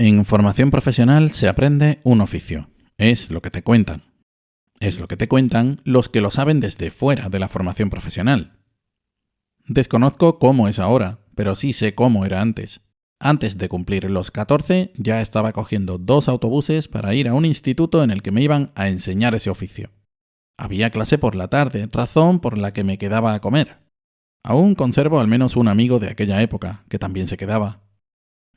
En formación profesional se aprende un oficio. Es lo que te cuentan. Es lo que te cuentan los que lo saben desde fuera de la formación profesional. Desconozco cómo es ahora, pero sí sé cómo era antes. Antes de cumplir los 14 ya estaba cogiendo 2 autobuses para ir a un instituto en el que me iban a enseñar ese oficio. Había clase por la tarde, razón por la que me quedaba a comer. Aún conservo al menos un amigo de aquella época, que también se quedaba.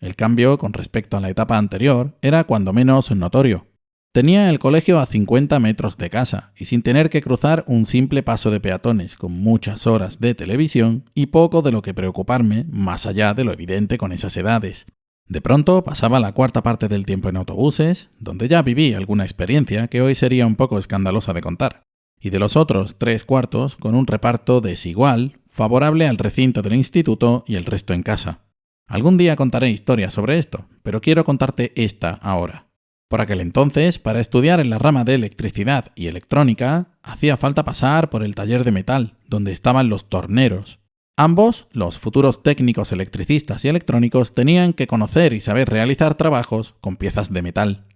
El cambio con respecto a la etapa anterior era cuando menos notorio. Tenía el colegio a 50 metros de casa y sin tener que cruzar un simple paso de peatones con muchas horas de televisión y poco de lo que preocuparme más allá de lo evidente con esas edades. De pronto pasaba la cuarta parte del tiempo en autobuses, donde ya viví alguna experiencia que hoy sería un poco escandalosa de contar, y de los otros 3/4 con un reparto desigual, favorable al recinto del instituto y el resto en casa. Algún día contaré historias sobre esto, pero quiero contarte esta ahora. Por aquel entonces, para estudiar en la rama de electricidad y electrónica, hacía falta pasar por el taller de metal, donde estaban los torneros. Ambos, los futuros técnicos electricistas y electrónicos, tenían que conocer y saber realizar trabajos con piezas de metal.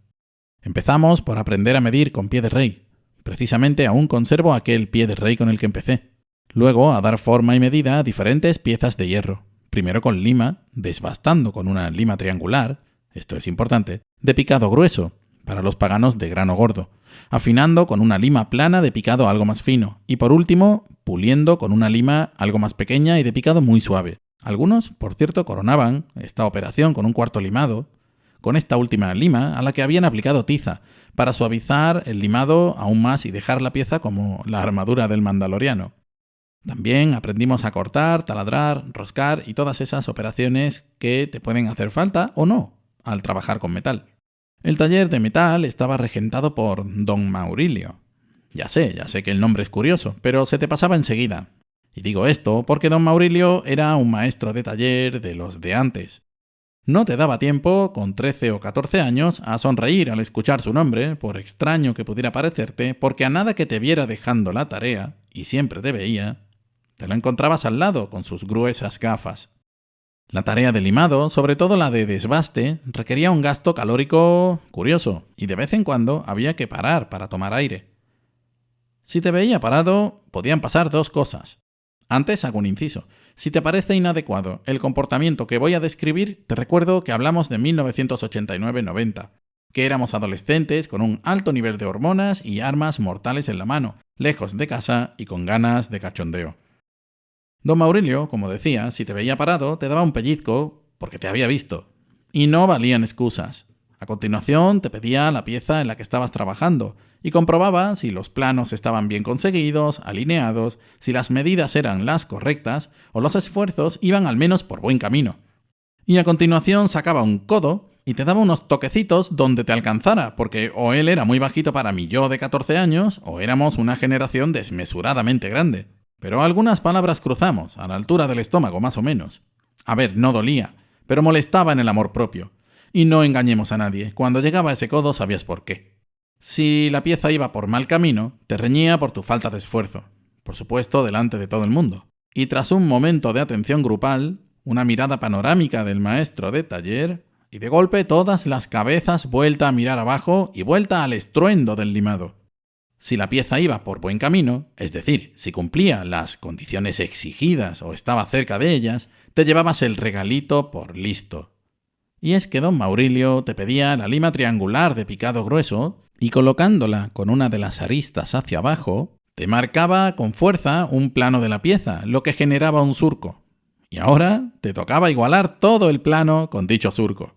Empezamos por aprender a medir con pie de rey. Precisamente aún conservo aquel pie de rey con el que empecé. Luego a dar forma y medida a diferentes piezas de hierro. Primero con lima, desbastando con una lima triangular, esto es importante, de picado grueso, para los paganos de grano gordo, afinando con una lima plana de picado algo más fino, y por último, puliendo con una lima algo más pequeña y de picado muy suave. Algunos, por cierto, coronaban esta operación con un cuarto limado, con esta última lima a la que habían aplicado tiza, para suavizar el limado aún más y dejar la pieza como la armadura del Mandaloriano. También aprendimos a cortar, taladrar, roscar y todas esas operaciones que te pueden hacer falta o no al trabajar con metal. El taller de metal estaba regentado por Don Maurilio. Ya sé que el nombre es curioso, pero se te pasaba enseguida. Y digo esto porque Don Maurilio era un maestro de taller de los de antes. No te daba tiempo, con 13 o 14 años, a sonreír al escuchar su nombre, por extraño que pudiera parecerte, porque a nada que te viera dejando la tarea, y siempre te veía, te lo encontrabas al lado con sus gruesas gafas. La tarea de limado, sobre todo la de desbaste, requería un gasto calórico curioso, y de vez en cuando había que parar para tomar aire. Si te veía parado, podían pasar 2 cosas. Antes hago un inciso. Si te parece inadecuado el comportamiento que voy a describir, te recuerdo que hablamos de 1989-90, que éramos adolescentes con un alto nivel de hormonas y armas mortales en la mano, lejos de casa y con ganas de cachondeo. Don Maurilio, como decía, si te veía parado, te daba un pellizco porque te había visto. Y no valían excusas. A continuación, te pedía la pieza en la que estabas trabajando y comprobaba si los planos estaban bien conseguidos, alineados, si las medidas eran las correctas o los esfuerzos iban al menos por buen camino. Y a continuación sacaba un codo y te daba unos toquecitos donde te alcanzara, porque o él era muy bajito para mi yo de 14 años o éramos una generación desmesuradamente grande. Pero algunas palabras cruzamos, a la altura del estómago más o menos. A ver, no dolía, pero molestaba en el amor propio. Y no engañemos a nadie, cuando llegaba ese codo sabías por qué. Si la pieza iba por mal camino, te reñía por tu falta de esfuerzo. Por supuesto, delante de todo el mundo. Y tras un momento de atención grupal, una mirada panorámica del maestro de taller, y de golpe todas las cabezas vuelta a mirar abajo y vuelta al estruendo del limado. Si la pieza iba por buen camino, es decir, si cumplía las condiciones exigidas o estaba cerca de ellas, te llevabas el regalito por listo. Y es que don Maurilio te pedía la lima triangular de picado grueso y colocándola con una de las aristas hacia abajo, te marcaba con fuerza un plano de la pieza, lo que generaba un surco. Y ahora te tocaba igualar todo el plano con dicho surco.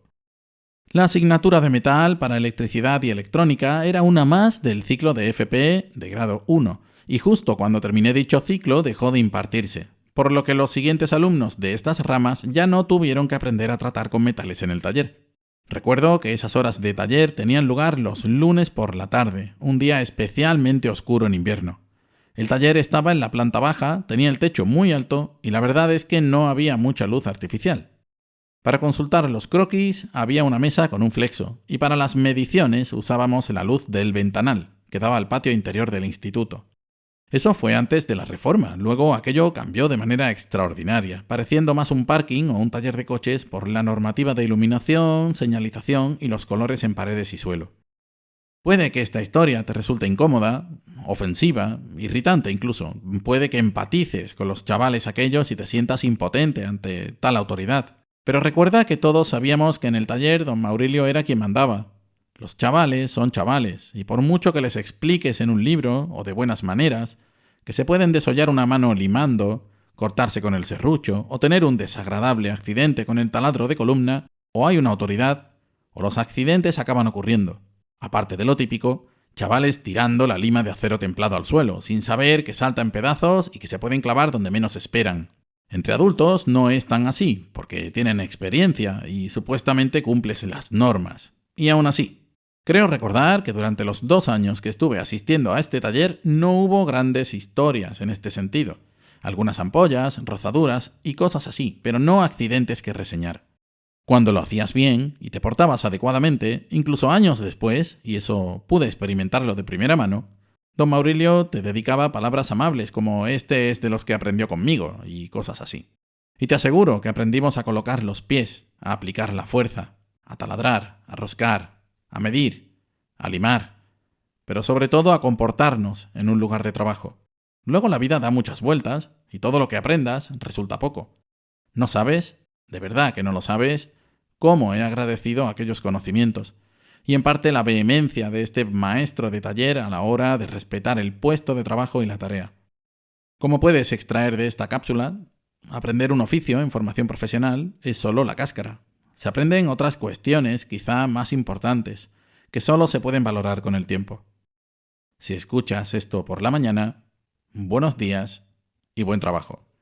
La asignatura de metal para electricidad y electrónica era una más del ciclo de FP de grado 1, y justo cuando terminé dicho ciclo dejó de impartirse, por lo que los siguientes alumnos de estas ramas ya no tuvieron que aprender a tratar con metales en el taller. Recuerdo que esas horas de taller tenían lugar los lunes por la tarde, un día especialmente oscuro en invierno. El taller estaba en la planta baja, tenía el techo muy alto y la verdad es que no había mucha luz artificial. Para consultar los croquis había una mesa con un flexo y para las mediciones usábamos la luz del ventanal, que daba al patio interior del instituto. Eso fue antes de la reforma. Luego aquello cambió de manera extraordinaria, pareciendo más un parking o un taller de coches por la normativa de iluminación, señalización y los colores en paredes y suelo. Puede que esta historia te resulte incómoda, ofensiva, irritante incluso. Puede que empatices con los chavales aquellos y te sientas impotente ante tal autoridad. Pero recuerda que todos sabíamos que en el taller don Maurilio era quien mandaba. Los chavales son chavales, y por mucho que les expliques en un libro, o de buenas maneras, que se pueden desollar una mano limando, cortarse con el serrucho, o tener un desagradable accidente con el taladro de columna, o hay una autoridad, o los accidentes acaban ocurriendo. Aparte de lo típico, chavales tirando la lima de acero templado al suelo, sin saber que salta en pedazos y que se pueden clavar donde menos esperan. Entre adultos no es tan así, porque tienen experiencia y supuestamente cumples las normas. Y aún así, creo recordar que durante los 2 años que estuve asistiendo a este taller no hubo grandes historias en este sentido. Algunas ampollas, rozaduras y cosas así, pero no accidentes que reseñar. Cuando lo hacías bien y te portabas adecuadamente, incluso años después, y eso pude experimentarlo de primera mano, don Maurilio te dedicaba palabras amables como "este es de los que aprendió conmigo" y cosas así. Y te aseguro que aprendimos a colocar los pies, a aplicar la fuerza, a taladrar, a roscar, a medir, a limar, pero sobre todo a comportarnos en un lugar de trabajo. Luego la vida da muchas vueltas y todo lo que aprendas resulta poco. ¿No sabes? De verdad que no lo sabes. ¿Cómo he agradecido aquellos conocimientos? Y en parte la vehemencia de este maestro de taller a la hora de respetar el puesto de trabajo y la tarea. Como puedes extraer de esta cápsula, aprender un oficio en formación profesional es solo la cáscara. Se aprenden otras cuestiones quizá más importantes, que solo se pueden valorar con el tiempo. Si escuchas esto por la mañana, buenos días y buen trabajo.